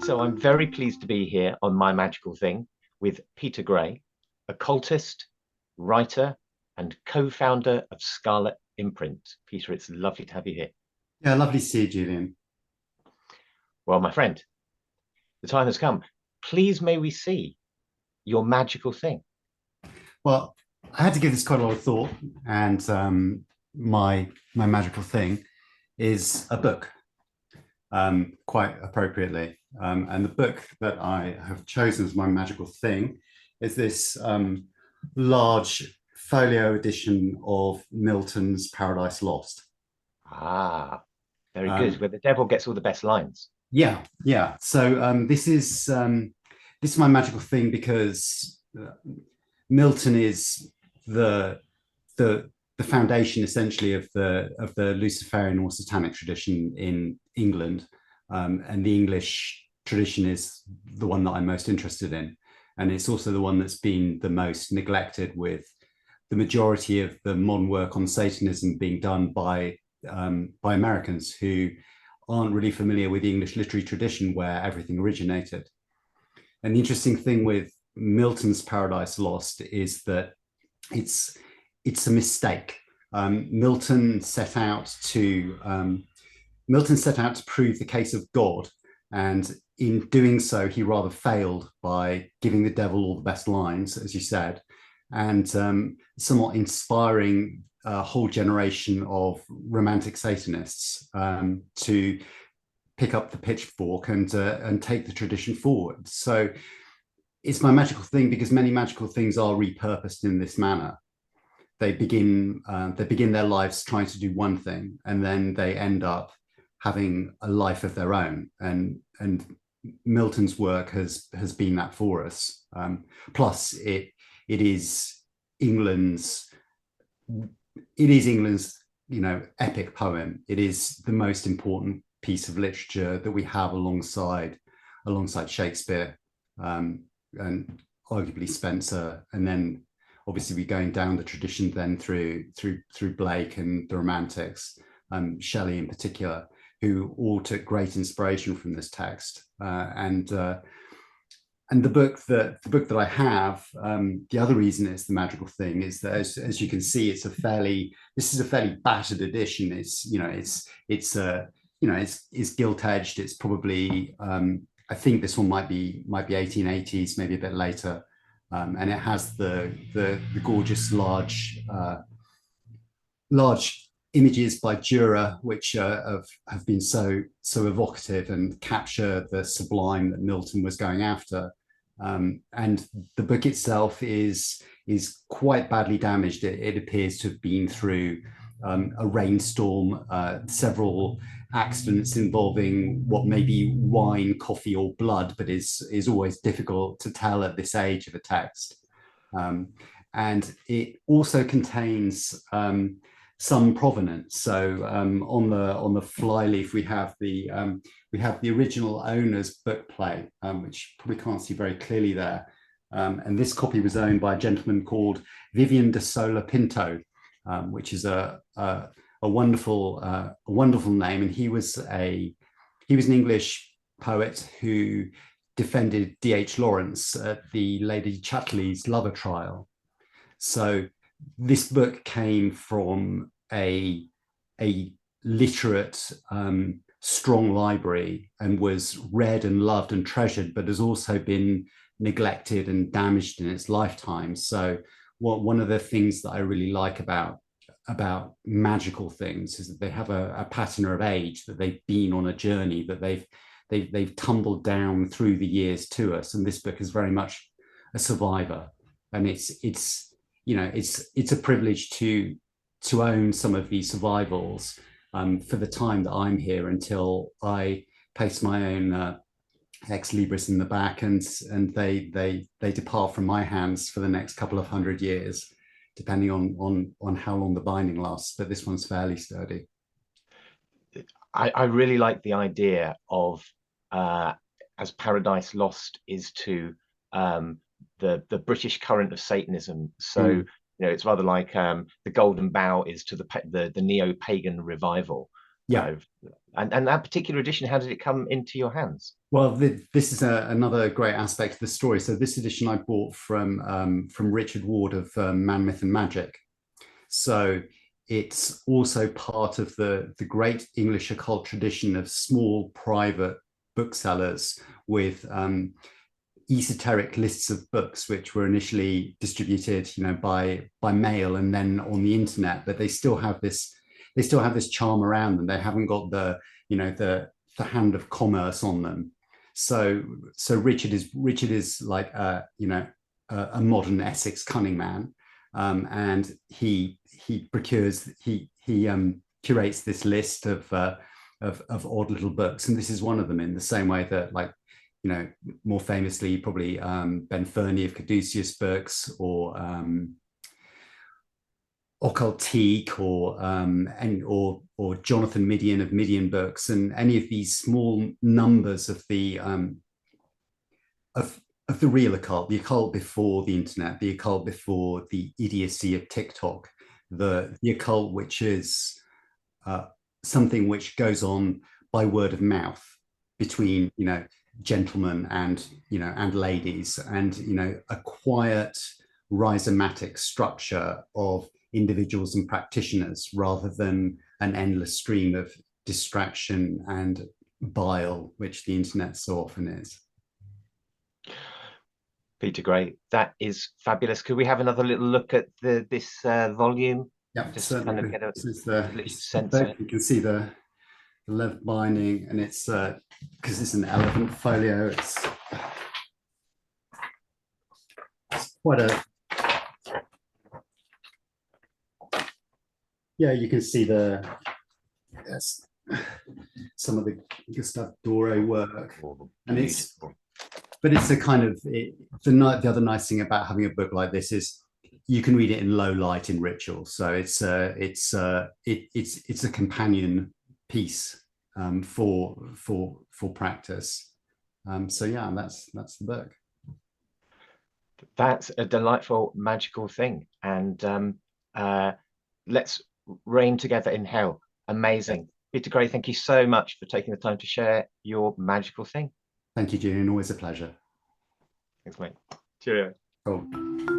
So I'm very pleased to be here on My Magical Thing with Peter Gray, occultist, writer, and co-founder of Scarlet Imprint. Peter, it's lovely to have you here. Yeah, lovely to see you, Julian. Well, my friend, the time has come. Please may we see your magical thing. Well, I had to give this quite a lot of thought, and my magical thing is a book, quite appropriately. And the book that I have chosen as my magical thing is this large folio edition of Milton's Paradise Lost. Ah, very good. Um, Where the devil gets all the best lines. yeah, yeah. So this is my magical thing because Milton is the the foundation essentially of the Luciferian or Satanic tradition in England, and the English tradition is the one that I'm most interested in, and it's also the one that's been the most neglected, with the majority of the modern work on Satanism being done by Americans who aren't really familiar with the English literary tradition where everything originated. And the interesting thing with Milton's Paradise Lost is that it's it's a mistake. Milton set out to prove the case of God, and in doing so, he rather failed by giving the devil all the best lines, as you said, and somewhat inspiring a whole generation of romantic Satanists to pick up the pitchfork and take the tradition forward. So it's my magical thing because many magical things are repurposed in this manner. They begin their lives trying to do one thing, and then they end up having a life of their own. And Milton's work has been that for us. Plus, it is England's epic poem. It is the most important piece of literature that we have alongside Shakespeare, and arguably Spenser, and then obviously we're going down the tradition then through Blake and the Romantics, Shelley in particular, who all took great inspiration from this text. And the book that I have, the other reason it's the magical thing is that as you can see, this is a fairly battered edition. It's gilt edged. It's probably I think this one might be 1880s, maybe a bit later. And it has the gorgeous large images by Dürer, which have been so evocative and capture the sublime that Milton was going after. And the book itself is quite badly damaged. It appears to have been through a rainstorm, several accidents involving what may be wine, coffee, or blood, but is always difficult to tell at this age of a text. And it also contains some provenance. So on the flyleaf we have the original owner's bookplate, which probably can't see very clearly there. And this copy was owned by a gentleman called Vivian de Sola Pinto, which is a wonderful name. And he was an English poet who defended D.H. Lawrence at the Lady Chatterley's Lover trial. So this book came from a literate, strong library, and was read and loved and treasured, but has also been neglected and damaged in its lifetime. So one of the things that I really like about magical things is that they have a pattern of age, that they've been on a journey, that they've tumbled down through the years to us. And this book is very much a survivor, and it's a privilege to own some of these survivals for the time that I'm here, until I place my own ex libris in the back, and they depart from my hands for the next couple of 100 years, depending on how long the binding lasts. But this one's fairly sturdy. I really like the idea of as Paradise Lost is to the British current of Satanism. So it's rather like the Golden Bough is to the neo-pagan revival. Yeah. And that particular edition, how did it come into your hands? Well, this is another great aspect of the story. So this edition I bought from Richard Wyrd of Man, Myth and Magic. So it's also part of the great English occult tradition of small private booksellers with esoteric lists of books, which were initially distributed, by mail and then on the internet. But they still have this charm around them. They haven't got the hand of commerce on them. So Richard is like a modern Essex cunning man, and he curates this list of odd little books, and this is one of them. In the same way that, like, more famously, probably Ben Fernie of Caduceus books, or Occultique, or Jonathan Midian of Midian books, and any of these small numbers of the real occult, the occult before the internet, the occult before the idiocy of TikTok, the occult which is something which goes on by word of mouth between gentlemen and ladies, and a quiet rhizomatic structure of individuals and practitioners, rather than an endless stream of distraction and bile, which the internet so often is. Peter Gray, that is fabulous. Could we have another little look at this volume? Yeah, just certainly. kind of get a sense of it. You can see the leather binding, and it's because it's an elephant folio. It's quite a you can see some of the Gustave Doré work, and it's a kind of the other nice thing about having a book like this is you can read it in low light in ritual. So it's a companion piece for practice. So yeah, that's the book. That's a delightful, magical thing, and let's reign together in hell. Amazing. Peter Gray, thank you so much for taking the time to share your magical thing. Thank you, Julian. Always a pleasure. Thanks, mate. Cheerio. Cool.